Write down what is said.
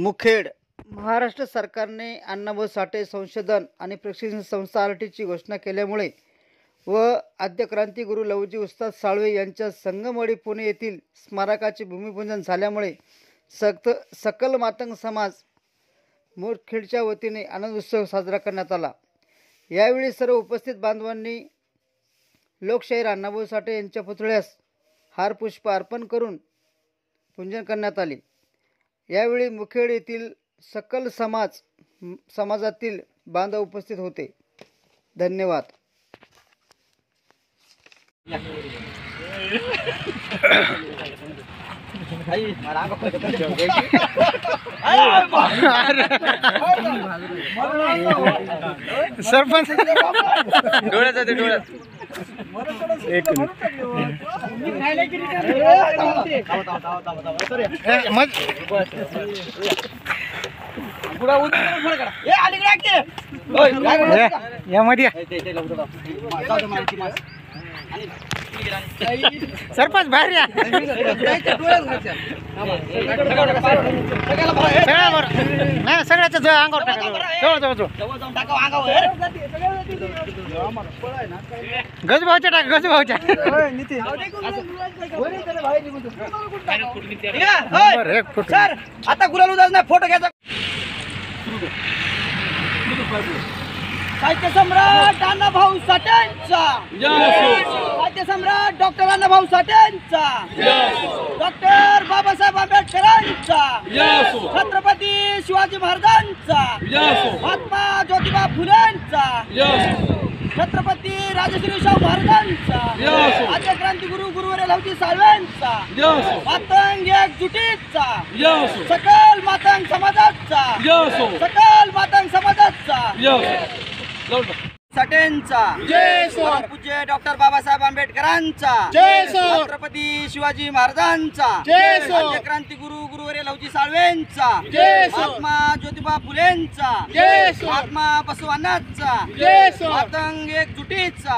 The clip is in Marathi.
मुखेड महाराष्ट्र सरकारने अण्णाभाऊ साठे संशोधन आणि प्रशिक्षण संस्था आरटीची घोषणा केल्यामुळे व आद्य क्रांतिगुरू लवजी उस्ताद साळवे यांच्या संगमवाडी पुणे येथील स्मारकाचे भूमिपूजन झाल्यामुळे सकल मातंग समाज मुखेडच्या वतीने आनंद उत्सव साजरा करण्यात आला। यावेळी सर्व उपस्थित बांधवांनी लोकशाहीर अण्णाभाऊ साठे यांच्या पुतळ्यास हार पुष्प अर्पण करून पूजन करण्यात आले। यावेळी मुखेड येथील सकल समाजातील बांधव उपस्थित होते। धन्यवाद। सरपंच डोळ्यात जाते डोळ्यात एक सरपंच बाहेर या सगळ्याच्या अंगावर गजभाऊच्या टाका गजभाऊच्या आता गुलाल उदास नाही फोटो घ्यायचा। साहित्य सम्राट अण्णाभाऊ साठेंचा साहित्य सम्राट डॉक्टर अण्णाभाऊ साठेंचा डॉक्टर बाबासाहेब आंबेडकरांचा छत्रपती शिवाजी महाराजांचा महात्मा ज्योतिबा फुलेंचा छत्रपती राजश्री शाहू महाराजांचा आद्य क्रांतिगुरू गुरुवर्य लवजी साळवेंचा मातंग एकजुटीचा सकल मातंग समाजाचा साठेंचा पूज्य डॉक्टर बाबासाहेब आंबेडकरांचा छत्रपती शिवाजी महाराजांचा आद्य क्रांतिगुरू गुरुवर्य लवजी साळवेंचा महात्मा ज्योतिबा फुलेंचा महात्मा बसवांनाचा मातंग एकजुटीचा